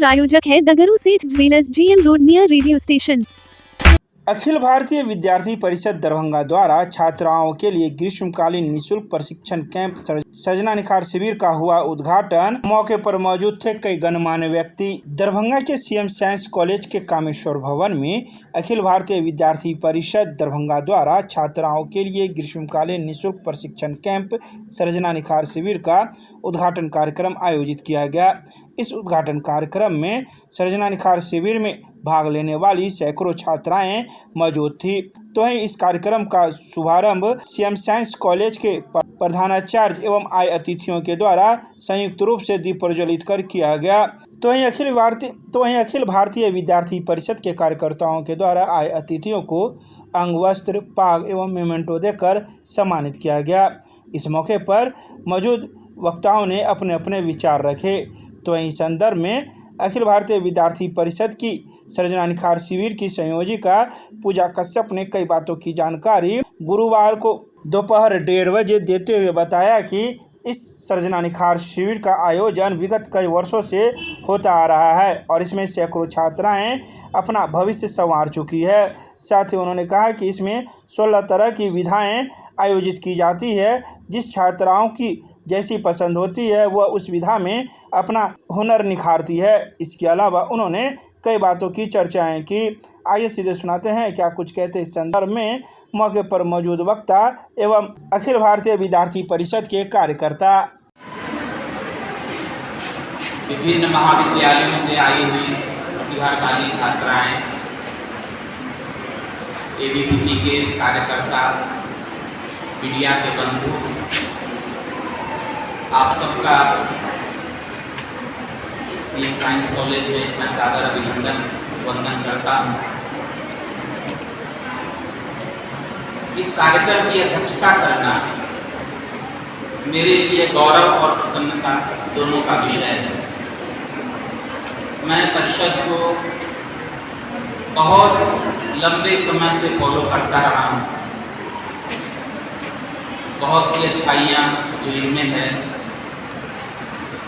प्रायोजक है Dagru Seth jewellers, GM road near radio station. Akhil Bharatiya Vidyarthi परिषद दरभंगा द्वारा छात्राओं के लिए ग्रीष्मकालीन निःशुल्क प्रशिक्षण कैंप सृजना निखार शिविर का हुआ उद्घाटन। मौके पर मौजूद थे कई गणमान्य व्यक्ति। दरभंगा के CM साइंस कॉलेज के कामेश्वर भवन में अखिल भारतीय विद्यार्थी परिषद दरभंगा द्वारा छात्राओं के लिए ग्रीष्मकालीन निःशुल्क प्रशिक्षण कैंप सृजना निखार शिविर का उद्घाटन कार्यक्रम आयोजित किया गया। इस उद्घाटन कार्यक्रम में सृजना निखार शिविर में भाग लेने वाली सैकड़ों छात्राएं मौजूद थी। तो वहीं इस कार्यक्रम का शुभारंभ CM साइंस कॉलेज के प्रधानाचार्य एवं आए अतिथियों के द्वारा संयुक्त रूप से दीप प्रज्वलित कर किया गया। तो वहीं अखिल भारतीय विद्यार्थी परिषद के कार्यकर्ताओं के द्वारा आए अतिथियों को अंग वस्त्र, पाग एवं मेमेंटो देकर सम्मानित किया गया। इस मौके पर मौजूद वक्ताओं ने अपने अपने विचार रखे। तो वहीं संदर्भ में अखिल भारतीय विद्यार्थी परिषद की सृजना निखार शिविर की संयोजिका पूजा कश्यप ने कई बातों की जानकारी गुरुवार को दोपहर 1:30 बजे देते हुए बताया कि इस सृजना निखार शिविर का आयोजन विगत कई वर्षों से होता आ रहा है और इसमें सैकड़ों छात्राएं अपना भविष्य संवार चुकी है। साथ ही उन्होंने कहा कि इसमें 16 तरह की विधाएं आयोजित की जाती है। जिस छात्राओं की जैसी पसंद होती है वह उस विधा में अपना हुनर निखारती है। इसके अलावा उन्होंने कई बातों की चर्चाएं की। आइए सीधे सुनाते हैं क्या कुछ कहते इस संदर्भ में मौके पर मौजूद वक्ता एवं अखिल भारतीय विद्यार्थी परिषद के कार्यकर्ता। विभिन्न महाविद्यालयों से आई हुई प्रतिभाशाली छात्राएं, ABVP के कार्यकर्ता, मीडिया के बंधु, आप सबका CM साइंस कॉलेज में मैं सादर अभिनंदन वंदन करता हूँ। इस कार्यक्रम की अध्यक्षता करना मेरे लिए गौरव और प्रसन्नता दोनों का विषय है। मैं परिषद को बहुत लंबे समय से फॉलो करता रहा हूँ। बहुत सी अच्छाइयाँ जो इनमें है,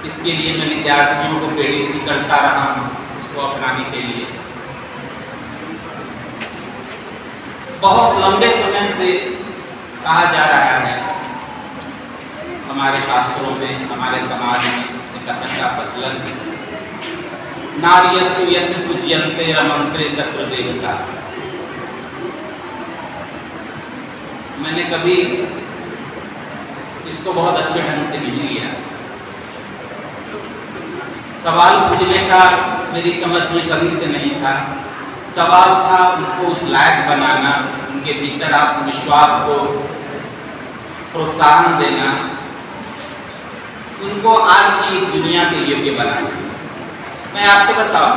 इसके लिए मैं विद्यार्थियों को प्रेरित भी करता रहा हूँ उसको अपनाने के लिए। बहुत लंबे समय से कहा जा रहा है, हमारे शास्त्रों में, हमारे समाज में एक कथन का प्रचलन है, नार्यस्तु यत्र पूज्यन्ते रमन्ते तत्र देवता। मैंने कभी इसको बहुत अच्छे ढंग से नहीं लिया। सवाल पूछने का मेरी समझ में कभी से नहीं था। सवाल था उनको उस लायक बनाना, उनके भीतर आत्मविश्वास को प्रोत्साहन देना, उनको आज की इस दुनिया के योग्य बनाना। मैं आपसे बताऊं,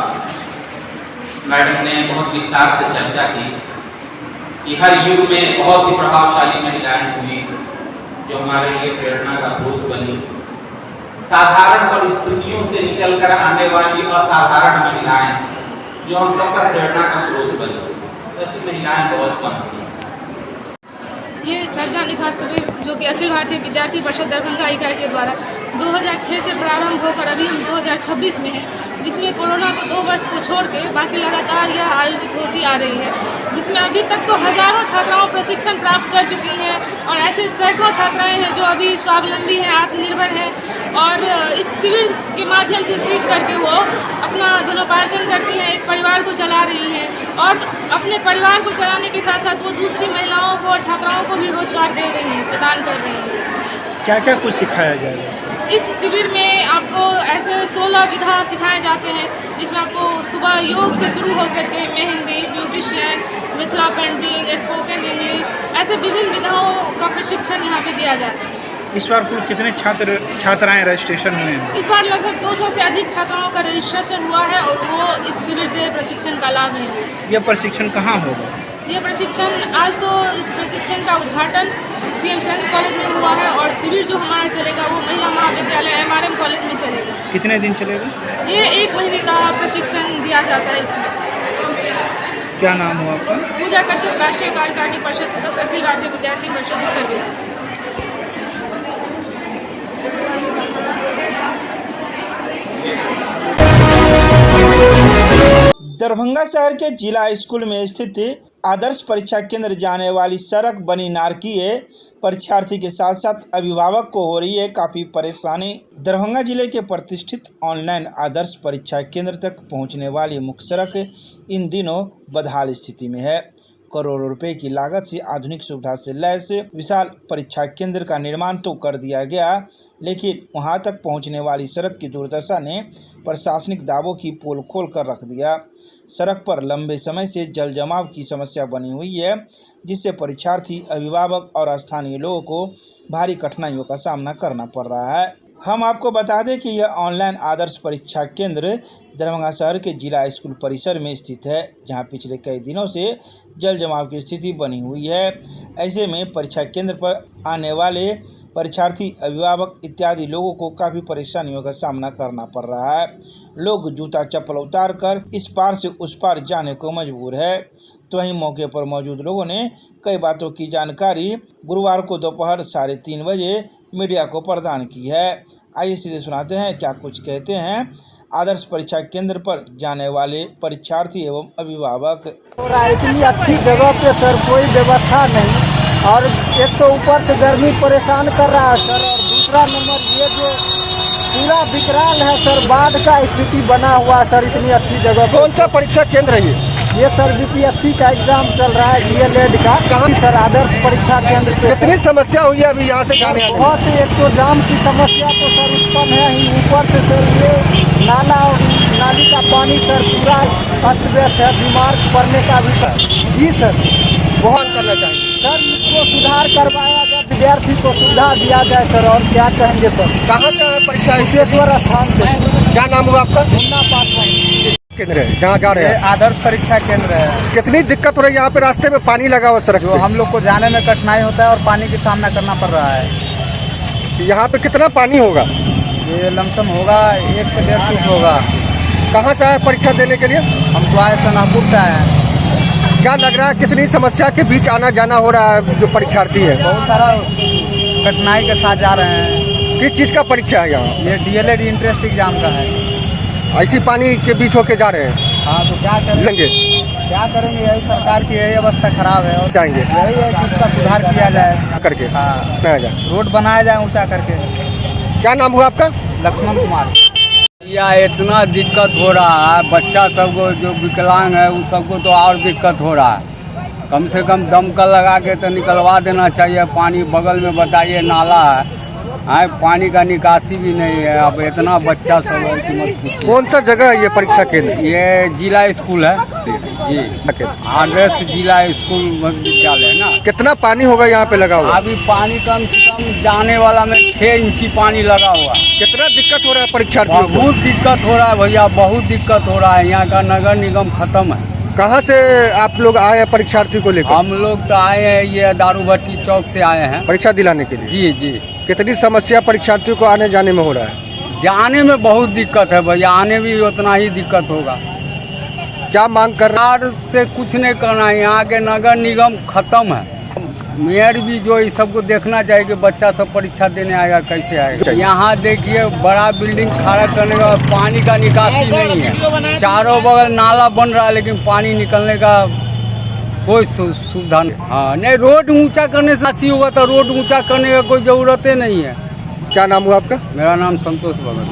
मैडम ने बहुत विस्तार से चर्चा की कि हर युग में बहुत ही प्रभावशाली महिलाएं हुई जो हमारे लिए प्रेरणा का स्रोत बनी। साधारण परिस्थितियों से निकलकर आने वाली असाधारण महिलाएं जो हम सबका प्रेरणा का स्रोत बनी, ऐसी महिलाएं बहुत कम थी। ये सृजना निखार शिविर जो कि अखिल भारतीय विद्यार्थी परिषद दरभंगा इकाई के द्वारा 2006 से प्रारंभ होकर अभी हम 2026 में हैं, जिसमें कोरोना को 2 वर्ष को छोड़ के बाकी लगातार यह आयोजित होती आ रही है, जिसमें अभी तक तो हज़ारों छात्राओं प्रशिक्षण प्राप्त कर चुकी हैं और ऐसे सैकड़ों छात्राएं हैं जो अभी स्वावलंबी हैं, आत्मनिर्भर हैं और इस शिविर के माध्यम से सीख करके वो अपना धनोपार्जन करती हैं, एक परिवार को चला रही हैं और अपने परिवार को चलाने के साथ साथ वो दूसरी महिलाओं को और छात्राओं को भी रोजगार दे रही हैं, प्रदान कर रही हैं। क्या क्या कुछ सिखाया जाएगा इस शिविर में? आपको ऐसे 16 विधा सिखाए जाते हैं, जिसमें आपको सुबह योग से शुरू होकर के mehndi, beautician, Mithila painting, spoken English, ऐसे विभिन्न विधाओं का प्रशिक्षण यहाँ पे दिया जाता है। इस बार कुल कितने छात्राएं रजिस्ट्रेशन हुए हैं? इस बार लगभग 200 से अधिक छात्राओं का रजिस्ट्रेशन हुआ है और वो इस शिविर से प्रशिक्षण का लाभ लेंगे। यह प्रशिक्षण कहाँ होगा? यह प्रशिक्षण आज तो इस प्रशिक्षण का उद्घाटन CM साइंस कॉलेज में हुआ है और शिविर जो हमारा चलेगा वो महिला महाविद्यालय MRM कॉलेज में चलेगा। कितने दिन चलेगा? ये 1 महीने का प्रशिक्षण दिया जाता है। इसमें क्या नाम हुआ आपका? पूजा कश्यप, राष्ट्रीय कार्यकारिणी परिषद सदस्य, अखिल भारतीय विद्यार्थी परिषद उत्तर बिहार। दरभंगा शहर के जिला स्कूल में स्थित आदर्श परीक्षा केंद्र जाने वाली सड़क बनी नारकीय। परीक्षार्थी के साथ साथ अभिभावक को हो रही है काफ़ी परेशानी। दरभंगा जिले के प्रतिष्ठित ऑनलाइन आदर्श परीक्षा केंद्र तक पहुंचने वाली मुख्य सड़क इन दिनों बदहाल स्थिति में है। करोड़ों रुपए की लागत से आधुनिक सुविधा से लैस विशाल परीक्षा केंद्र का निर्माण तो कर दिया गया, लेकिन वहां तक पहुंचने वाली सड़क की दुर्दशा ने प्रशासनिक दावों की पोल खोल कर रख दिया। सड़क पर लंबे समय से जल जमाव की समस्या बनी हुई है, जिससे परीक्षार्थी, अभिभावक और स्थानीय लोगों को भारी कठिनाइयों का सामना करना पड़ रहा है। हम आपको बता दें कि यह ऑनलाइन आदर्श परीक्षा केंद्र दरभंगा शहर के जिला स्कूल परिसर में स्थित है, जहां पिछले कई दिनों से जल जमाव की स्थिति बनी हुई है। ऐसे में परीक्षा केंद्र पर आने वाले परीक्षार्थी, अभिभावक इत्यादि लोगों को काफ़ी परेशानियों का सामना करना पड़ रहा है। लोग जूता चप्पल उतार कर इस पार से उस पार जाने को मजबूर है। तो वहीं मौके पर मौजूद लोगों ने कई बातों की जानकारी गुरुवार को दोपहर 3:30 बजे मीडिया को प्रदान की है। आइए सीधे सुनाते हैं क्या कुछ कहते हैं आदर्श परीक्षा केंद्र पर जाने वाले परीक्षार्थी एवं अभिभावक। इतनी अच्छी जगह पे सर कोई व्यवस्था नहीं, और एक तो ऊपर से गर्मी परेशान कर रहा है सर, और दूसरा नंबर ये जो पूरा विकराल है सर, बाढ़ का स्थिति बना हुआ है सर। इतनी अच्छी जगह कौन सा परीक्षा केंद्र है ये सर बीपीएससी का एग्जाम चल रहा है, डीएलएड का। कहाँ सर आदर्श परीक्षा केंद्र पे कितनी समस्या हुई है अभी यहाँ से जाने आने में? बहुत एक तो जाम की समस्या तो सर उत्पन्न है ही, ऊपर से सर ये नाला और नाली का पानी सर पूरा अस्त व्यस्त है, बीमार पड़ने का भी सर। जी सर, बहुत करना चाहिए सर इसको सुधार करवाया जाए, विद्यार्थी को सुविधा दिया जाए सर। और क्या कहेंगे सर? कहाँ से है परीक्षा? विश्वेश्वर स्थान से। क्या नाम हुआ आपका? मुन्ना पासवान केंद्र है जहाँ जा रहे हैं? आदर्श परीक्षा केंद्र है। कितनी दिक्कत हो रही है यहाँ पे? रास्ते में पानी लगा हुआ सड़क जो पे। हम लोग को जाने में कठिनाई होता है और पानी का सामना करना पड़ रहा है। यहाँ पे कितना पानी होगा? ये लमसम होगा 1 से 1.5 फुट होगा। कहाँ से आए परीक्षा देने के लिए? हम तो आए सनापुर से आए हैं। क्या लग रहा है कितनी समस्या के बीच आना जाना हो रहा है जो परीक्षार्थी है? बहुत सारा कठिनाई के साथ जा रहे हैं। किस चीज़ का परीक्षा है यहाँ? ये डीएलएड इंट्रेंस एग्जाम का है। ऐसी पानी के बीच होके जा रहे हैं? हाँ तो क्या लेंगे क्या करेंगे? यही सरकार की यही अवस्था खराब है और जाएंगे यही है कि इसका सुधार किया जाए करके। हाँ, नहीं जाए। रोड बनाया जाए ऊँचा करके। क्या नाम हुआ आपका? लक्ष्मण कुमार। या इतना दिक्कत हो रहा है, बच्चा सबको जो विकलांग है उन सबको तो और दिक्कत हो रहा है। कम से कम दमकल लगा के तो निकलवा देना चाहिए। पानी बगल में बताइए नाला है, पानी का निकासी भी नहीं है। अब इतना बच्चा सब है कि मत पूछिए। कौन सा जगह है ये परीक्षा केंद्र? ये जिला स्कूल है जी, आदर्श जिला स्कूल विद्यालय है ना। कितना पानी होगा यहाँ पे लगा हुआ? अभी पानी कम से कम जाने वाला में 6 इंची पानी लगा हुआ। कितना दिक्कत हो रहा है परीक्षार्थियों को? बहुत दिक्कत हो रहा है भैया, बहुत दिक्कत हो रहा है। यहाँ का नगर निगम खत्म है। कहाँ से आप लोग आए हैं परीक्षार्थी को लेकर? हम लोग तो आए हैं ये दारूभट्टी चौक से आए हैं परीक्षा दिलाने के लिए। जी जी। कितनी समस्या परीक्षार्थियों को आने जाने में हो रहा है? जाने में बहुत दिक्कत है भैया, आने भी उतना ही दिक्कत होगा। क्या मांग कर रहे सरकार से कुछ नहीं करना है, यहाँ के नगर निगम खत्म है। मेयर भी जो इस सबको देखना चाहिए कि बच्चा सब परीक्षा देने आएगा कैसे आएगा। यहाँ देखिए बड़ा बिल्डिंग खड़ा करने का पानी का निकासी नहीं है, चारों बगल नाला बन रहा है लेकिन पानी निकलने का कोई सुविधा नहीं। हाँ नहीं, रोड ऊंचा करने से अच्छी होगा तो रोड ऊंचा करने का कोई जरूरत ही नहीं है। हैं? क्या नाम हुआ आपका? मेरा नाम संतोष भगत।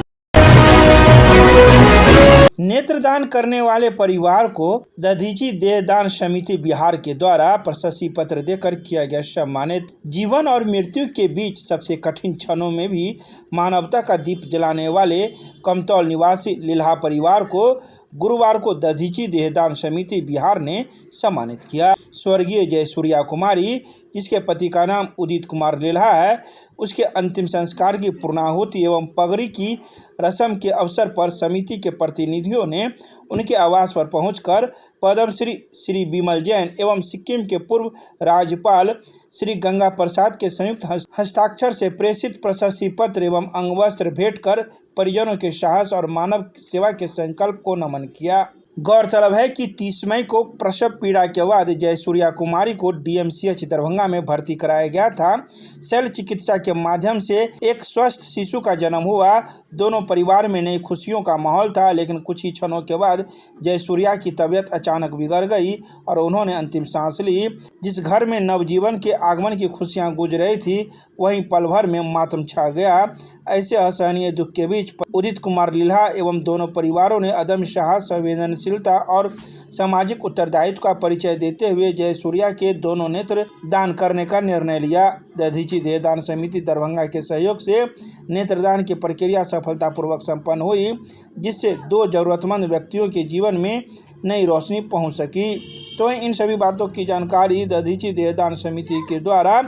नेत्रदान करने वाले परिवार को दधीची देहदान समिति बिहार के द्वारा प्रशस्ति पत्र देकर किया गया सम्मानित। जीवन और मृत्यु के बीच सबसे कठिन क्षणों में भी मानवता का दीप जलाने वाले कमतौल निवासी लिल्हा परिवार को गुरुवार को दधीची देहदान समिति बिहार ने सम्मानित किया। स्वर्गीय जयसूर्या कुमारी, जिसके पति का नाम उदित कुमार लिल्हा है, उसके अंतिम संस्कार की पूर्णाहुति एवं पगड़ी की रस्म के अवसर पर समिति के प्रतिनिधियों ने उनके आवास पर पहुंचकर पद्मश्री श्री विमल जैन एवं सिक्किम के पूर्व राज्यपाल श्री गंगा प्रसाद के संयुक्त हस्ताक्षर से प्रेषित प्रशस्ति पत्र एवं अंगवस्त्र भेंट कर परिजनों के साहस और मानव सेवा के संकल्प को नमन किया। गौरतलब है कि 30 मई को प्रसव पीड़ा के बाद जयसूर्या कुमारी को डीएमसीएच दरभंगा में भर्ती कराया गया था। शल्य चिकित्सा के माध्यम से एक स्वस्थ शिशु का जन्म हुआ। दोनों परिवार में नई खुशियों का माहौल था, लेकिन कुछ ही क्षणों के बाद जयसूर्या की तबीयत अचानक बिगड़ गई और उन्होंने अंतिम सांस ली। जिस घर में नवजीवन के आगमन की खुशियां गूंज रही थी, वहीं पल भर में मातम छा गया। ऐसे असहनीय दुख के बीच उदित कुमार लिल्हा एवं दोनों परिवारों ने अदम्य साहस, संवेदनशीलता और सामाजिक उत्तरदायित्व का परिचय देते हुए जयसूर्या के दोनों नेत्र दान करने का निर्णय लिया। दधीचि देहदान समिति दरभंगा के सहयोग से नेत्रदान की प्रक्रिया सफलतापूर्वक संपन्न हुई, जिससे 2 जरूरतमंद व्यक्तियों के जीवन में नई रोशनी पहुंच सकी। तो इन सभी बातों की जानकारी दधीचि देहदान समिति के द्वारा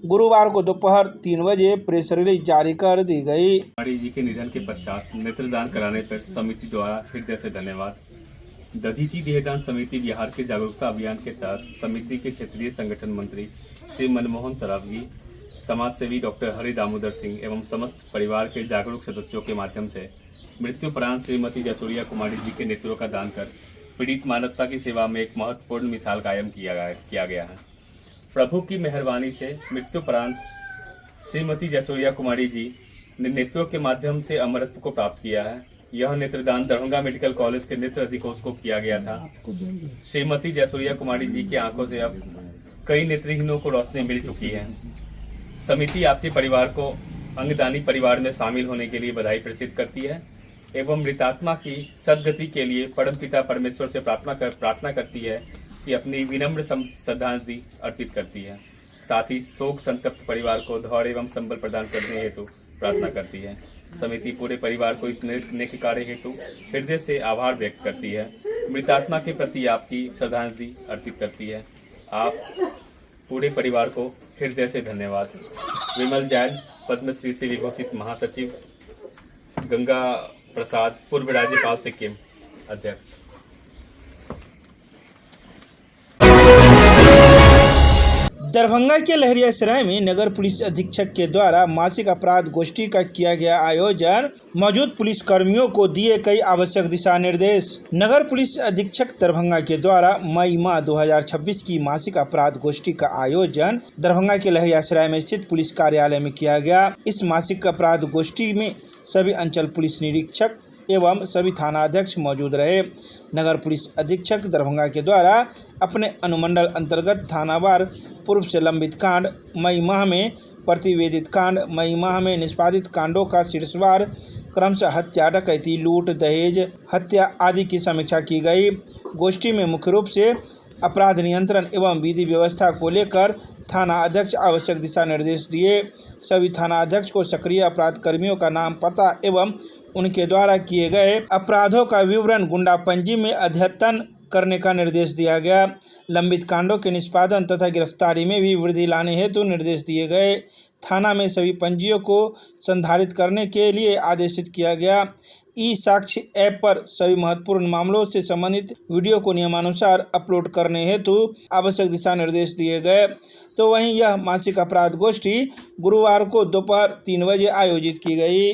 गुरुवार को दोपहर 3 बजे प्रेस रिलीज जारी कर दी गई। कुमारी जी के निधन के पश्चात नेत्रदान कराने पर समिति द्वारा हृदय से धन्यवाद। दधीचि देहदान समिति बिहार के जागरूकता अभियान के तहत समिति के क्षेत्रीय संगठन मंत्री श्री मनमोहन सरावगी, समाज सेवी डॉक्टर हरि दामोदर सिंह एवं समस्त परिवार के जागरूक सदस्यों के माध्यम से मृत्युपरांत श्रीमती जयसूर्या कुमारी जी के नेत्रों का दान कर पीड़ित मानवता की सेवा में एक महत्वपूर्ण मिसाल कायम किया गया है। प्रभु की मेहरबानी से मृत्युपरांत श्रीमती जयसूर्या कुमारी जी ने नेत्रों के माध्यम से अमरत्व को प्राप्त किया है। यह नेत्रदान दरभंगा मेडिकल कॉलेज के नेत्र अधिकोष को किया गया था। श्रीमती जयसूर्या कुमारी जी की आंखों से अब कई नेत्रहीनों को रोशनी मिल चुकी है। समिति आपके परिवार को अंगदानी परिवार में शामिल होने के लिए बधाई प्रेषित करती है एवं मृतात्मा की सद्गति के लिए परमपिता परमेश्वर से प्रार्थना करती है कि अपनी विनम्र श्रद्धांजलि अर्पित करती है। साथ ही शोक संतप्त परिवार को धैर्य एवं संबल प्रदान करने हेतु प्रार्थना करती है। समिति पूरे परिवार को इस नेक कार्य हेतु हृदय से आभार व्यक्त करती है। मृतात्मा के प्रति आपकी श्रद्धांजलि अर्पित करती है। आप पूरे परिवार को हृदय से धन्यवाद। विमल जैन, पद्मश्री से विभूषित महासचिव, गंगा प्रसाद, पूर्व राज्यपाल सिक्किम, अध्यक्ष। दरभंगा के लहरियासराय में नगर पुलिस अधीक्षक के द्वारा मासिक अपराध गोष्ठी का किया गया आयोजन। मौजूद पुलिस कर्मियों को दिए कई आवश्यक दिशा निर्देश। नगर पुलिस अधीक्षक दरभंगा के द्वारा मई माह 2026 की मासिक अपराध गोष्ठी का आयोजन दरभंगा के लहरियासराय में स्थित पुलिस कार्यालय में किया गया। इस मासिक अपराध गोष्ठी में सभी अंचल पुलिस निरीक्षक एवं सभी थानाध्यक्ष मौजूद रहे। नगर पुलिस अधीक्षक दरभंगा के द्वारा अपने अनुमंडल अंतर्गत थानावार पूर्व से लंबित कांड, मई माह में प्रतिवेदित कांड, मई माह में निष्पादित कांडों का शीर्षवार क्रमशः हत्या, डकैती, लूट, दहेज, हत्या आदि की समीक्षा की गई। गोष्ठी में मुख्य रूप से अपराध नियंत्रण एवं विधि व्यवस्था को लेकर थाना अध्यक्ष आवश्यक दिशा निर्देश दिए। सभी थाना अध्यक्ष को सक्रिय अपराध कर्मियों का नाम, पता एवं उनके द्वारा किए गए अपराधों का विवरण गुंडा पंजी में अद्यतन करने का निर्देश दिया गया। लंबित कांडों के निष्पादन तथा गिरफ्तारी में भी वृद्धि लाने हेतु निर्देश दिए गए। थाना में सभी पंजियों को संधारित करने के लिए आदेशित किया गया। ई साक्ष्य ऐप पर सभी महत्वपूर्ण मामलों से संबंधित वीडियो को नियमानुसार अपलोड करने हेतु आवश्यक दिशा निर्देश दिए गए। तो वहीं यह मासिक अपराध गोष्ठी गुरुवार को दोपहर 3 बजे आयोजित की गई।